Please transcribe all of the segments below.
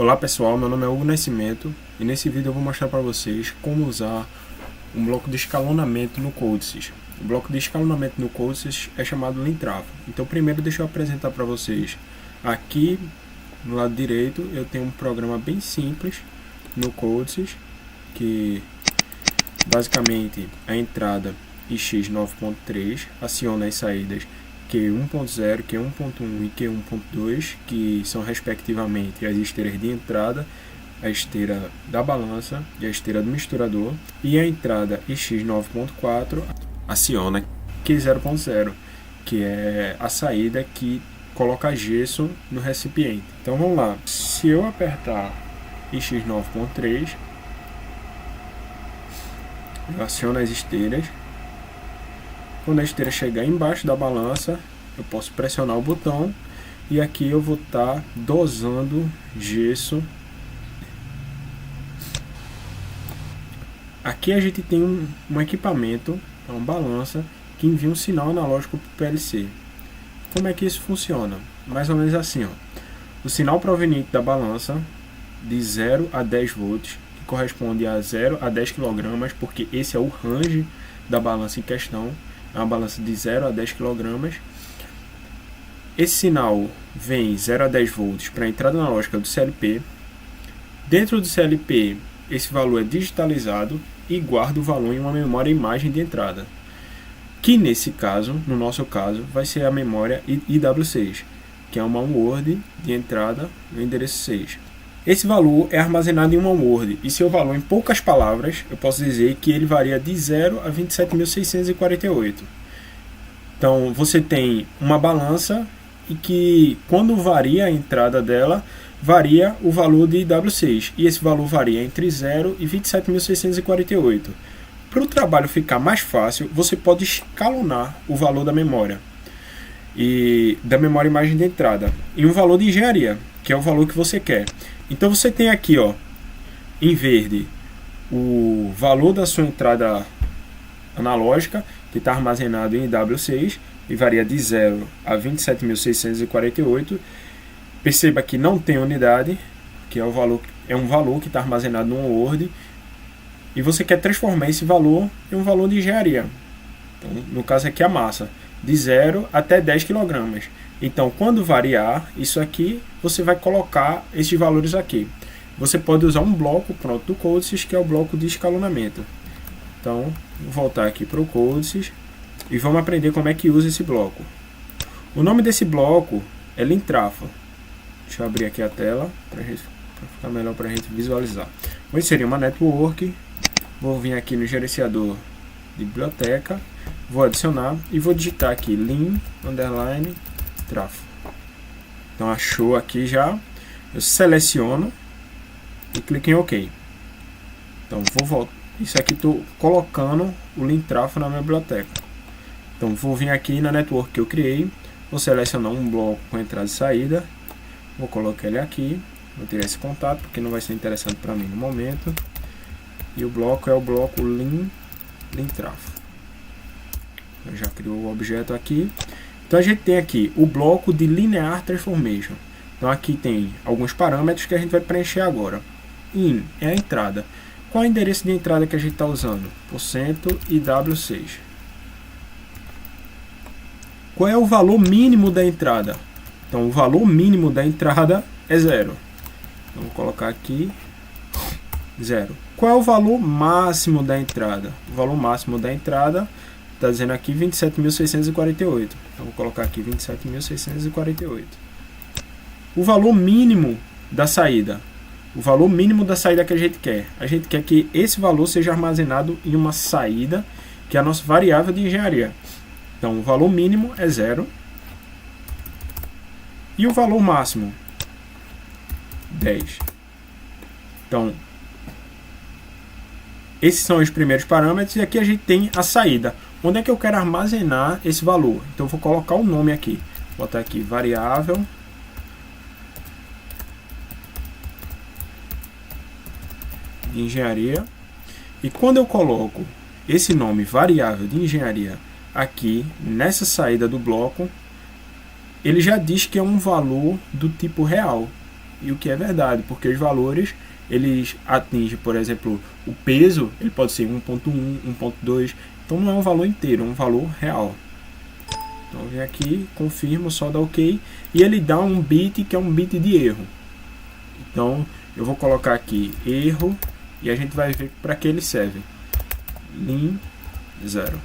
Olá pessoal, meu nome é Hugo Nascimento e nesse vídeo eu vou mostrar para vocês como usar um bloco de escalonamento no Codesys. O bloco de escalonamento no Codesys é chamado Lintrafo. Então primeiro deixa eu apresentar para vocês. Aqui no lado direito eu tenho um programa bem simples no Codesys, que basicamente a entrada ix9.3 aciona as saídas Q1.0, Q1.1 e Q1.2, que são respectivamente as esteiras de entrada, a esteira da balança e a esteira do misturador, e a entrada ix9.4 aciona Q0.0, que é a saída que coloca gesso no recipiente. Então vamos lá, se eu apertar ix9.3, eu aciono as esteiras. Quando a esteira chegar embaixo da balança, eu posso pressionar o botão e aqui eu vou estar dosando gesso. Aqui a gente tem um equipamento, uma balança, que envia um sinal analógico para o PLC. Como é que isso funciona? Mais ou menos assim, ó. O sinal proveniente da balança de 0 a 10 volts, que corresponde a 0 a 10 kg, porque esse é o range da balança em questão. É uma balança de 0 a 10 kg. Esse sinal vem 0 a 10 volts para a entrada analógica do CLP. Dentro do CLP, esse valor é digitalizado e guarda o valor em uma memória imagem de entrada, que nesse caso, no nosso caso, vai ser a memória IW6, que é uma onboard de entrada no endereço 6. Esse valor é armazenado em uma onboard, e seu valor, em poucas palavras, eu posso dizer que ele varia de 0 a 27.648. Então, você tem uma balança e que, quando varia a entrada dela, varia o valor de IW6, e esse valor varia entre 0 e 27.648. Para o trabalho ficar mais fácil, você pode escalonar o valor da memória, e da memória imagem de entrada, em um valor de engenharia, que é o valor que você quer. Então você tem aqui, ó, em verde, o valor da sua entrada analógica, que está armazenado em IW6 e varia de 0 a 27.648. Perceba que não tem unidade, que é um valor que está armazenado no onboard, e você quer transformar esse valor em um valor de engenharia. Então, no caso aqui a massa, de 0 até 10 kg. Então, quando variar isso aqui, você vai colocar esses valores aqui. Você pode usar um bloco pronto do Codesys, que é o bloco de escalonamento. Então, vou voltar aqui para o Codesys e vamos aprender como é que usa esse bloco. O nome desse bloco é Lintrafo. Deixa eu abrir aqui a tela para ficar melhor para a gente visualizar. Vou inserir uma network, vou vir aqui no gerenciador de biblioteca, vou adicionar e vou digitar aqui lin_trafo. Então achou aqui já, eu seleciono e clico em OK. Então vou voltar, isso aqui estou colocando o Lintrafo na minha biblioteca. Então vou vir aqui na network que eu criei, vou selecionar um bloco com entrada e saída, vou colocar ele aqui, vou tirar esse contato porque não vai ser interessante para mim no momento, e o bloco é o bloco Lintrafo. Eu já criou o objeto aqui. Então a gente tem aqui o bloco de Linear Transformation. Então aqui tem alguns parâmetros que a gente vai preencher agora. In é a entrada. Qual é o endereço de entrada que a gente está usando? %IW6. Qual é o valor mínimo da entrada? Então o valor mínimo da entrada é 0. Então vou colocar aqui 0. Qual é o valor máximo da entrada? O valor máximo da entrada está dizendo aqui 27.648. Então vou colocar aqui 27.648. O valor mínimo da saída. O valor mínimo da saída que a gente quer. A gente quer que esse valor seja armazenado em uma saída, que é a nossa variável de engenharia. Então o valor mínimo é 0. E o valor máximo? 10. Então, esses são os primeiros parâmetros, e aqui a gente tem a saída. Onde é que eu quero armazenar esse valor? Então eu vou colocar o nome aqui. Vou botar aqui variável de engenharia. E quando eu coloco esse nome variável de engenharia aqui nessa saída do bloco, ele já diz que é um valor do tipo real. e o que é verdade, porque os valores eles atingem, por exemplo, o peso, ele pode ser 1.1, 1.2, então não é um valor inteiro, é um valor real. Então vem aqui, confirmo, só dá OK, e ele dá um bit que é um bit de erro. Então eu vou colocar aqui erro e a gente vai ver para que ele serve. Lim 0.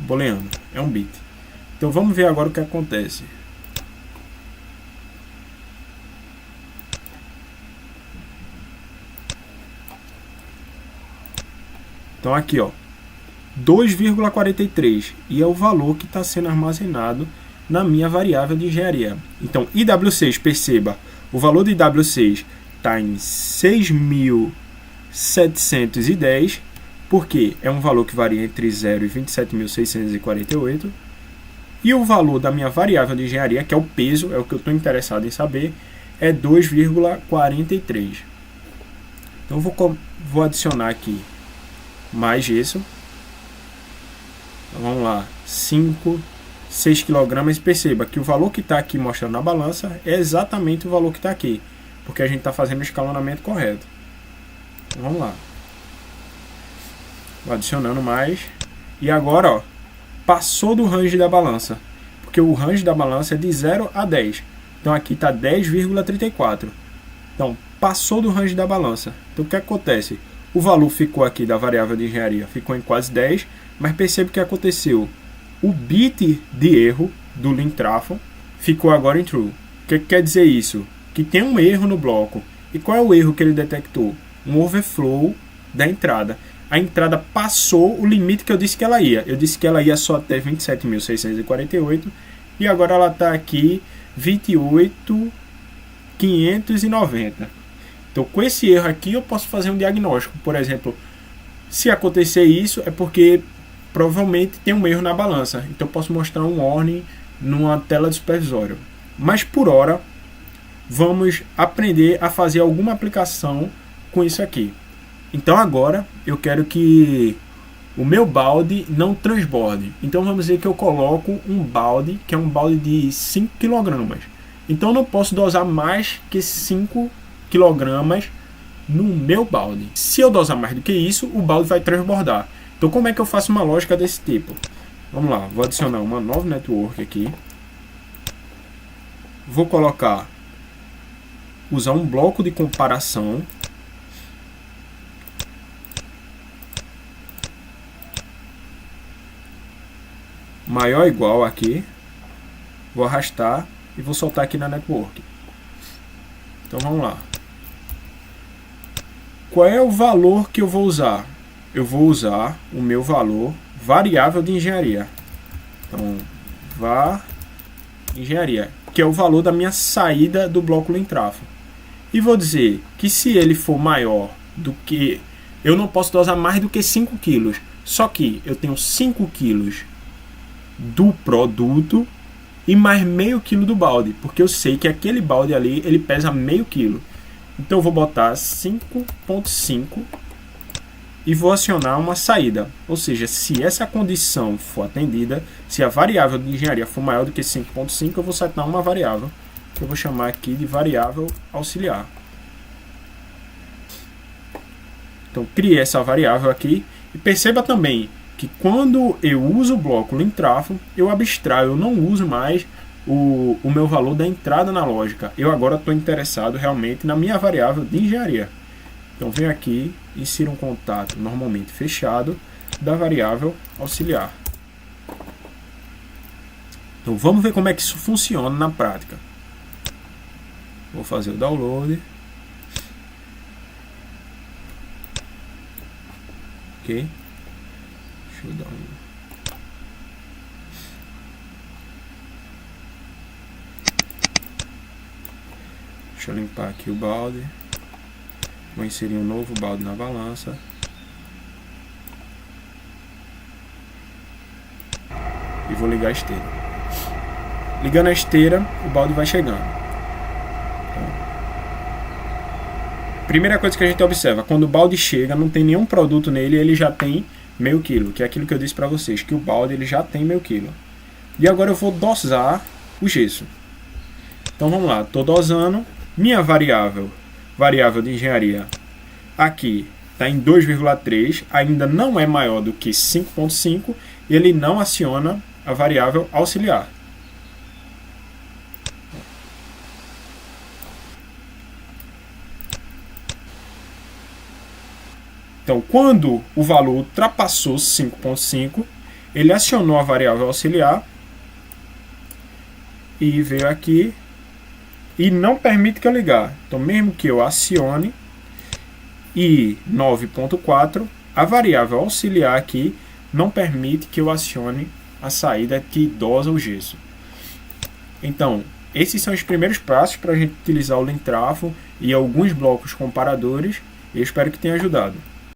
Booleano, é um bit. Então vamos ver agora o que acontece. Então aqui, ó, 2,43 e é o valor que está sendo armazenado na minha variável de engenharia. Então, IW6, perceba, o valor de IW6 está em 6.710, porque é um valor que varia entre 0 e 27.648, e o valor da minha variável de engenharia, que é o peso, é o que eu estou interessado em saber, é 2,43. Então, vou adicionar aqui mais gesso. Então, vamos lá, 6 kg. Perceba que o valor que está aqui mostrando na balança é exatamente o valor que está aqui, porque a gente está fazendo o escalonamento correto. Então, vamos lá, vou adicionando mais, e agora, ó, passou do range da balança, porque o range da balança é de 0 a 10. Então aqui está 10,34. Então passou do range da balança. Então o que acontece? O valor ficou aqui da variável de engenharia, ficou em quase 10, mas percebe o que aconteceu. O bit de erro do lim_trafo ficou agora em true. O que quer dizer isso? Que tem um erro no bloco. E qual é o erro que ele detectou? Um overflow da entrada. A entrada passou o limite que eu disse que ela ia. Eu disse que ela ia só até 27.648 e agora ela está aqui 28.590. Então, com esse erro aqui, eu posso fazer um diagnóstico. Por exemplo, se acontecer isso, é porque provavelmente tem um erro na balança. Então, eu posso mostrar um warning numa tela de supervisório. Mas, por hora, vamos aprender a fazer alguma aplicação com isso aqui. Então, agora, eu quero que o meu balde não transborde. Então, vamos dizer que eu coloco um balde, que é um balde de 5 kg. Então, eu não posso dosar mais que 5 kg no meu balde. Se eu dosar mais do que isso, o balde vai transbordar. Então, como é que eu faço uma lógica desse tipo? Vamos lá, vou adicionar uma nova network aqui. Vou usar um bloco de comparação. Maior ou igual aqui. Vou arrastar e vou soltar aqui na network. Então, vamos lá. Qual é o valor que eu vou usar? Eu vou usar o meu valor variável de engenharia. Então, var engenharia, que é o valor da minha saída do bloco lim_trafo. E vou dizer que se ele for maior do que... Eu não posso dosar mais do que 5 kg. Só que eu tenho 5 kg do produto e mais meio quilo do balde, porque eu sei que aquele balde ali ele pesa meio quilo. Então eu vou botar 5.5 e vou acionar uma saída. Ou seja, se essa condição for atendida, se a variável de engenharia for maior do que 5.5, eu vou setar uma variável, que eu vou chamar aqui de variável auxiliar. Então criei essa variável aqui e perceba também que quando eu uso o bloco lim_trafo, eu abstraio, eu não uso mais o meu valor da entrada na lógica. Eu agora estou interessado realmente na minha variável de engenharia. Então venho aqui, insiro um contato normalmente fechado da variável auxiliar. Então vamos ver como é que isso funciona na prática. Vou fazer o download. Ok. Deixa eu dar Deixa eu limpar aqui o balde. Vou inserir um novo balde na balança. E vou ligar a esteira. Ligando a esteira, o balde vai chegando. Então, primeira coisa que a gente observa, quando o balde chega, não tem nenhum produto nele, ele já tem meio quilo, que é aquilo que eu disse para vocês, que o balde ele já tem meio quilo. E agora eu vou dosar o gesso. Então vamos lá, estou dosando, minha variável de engenharia aqui está em 2,3, ainda não é maior do que 5,5, ele não aciona a variável auxiliar. Então, quando o valor ultrapassou 5,5, ele acionou a variável auxiliar e veio aqui e não permite que eu ligar. Então, mesmo que eu acione e 9,4, a variável auxiliar aqui não permite que eu acione a saída que dosa o gesso. Então, esses são os primeiros passos para a gente utilizar o Lintrafo e alguns blocos comparadores. Eu espero que tenha ajudado.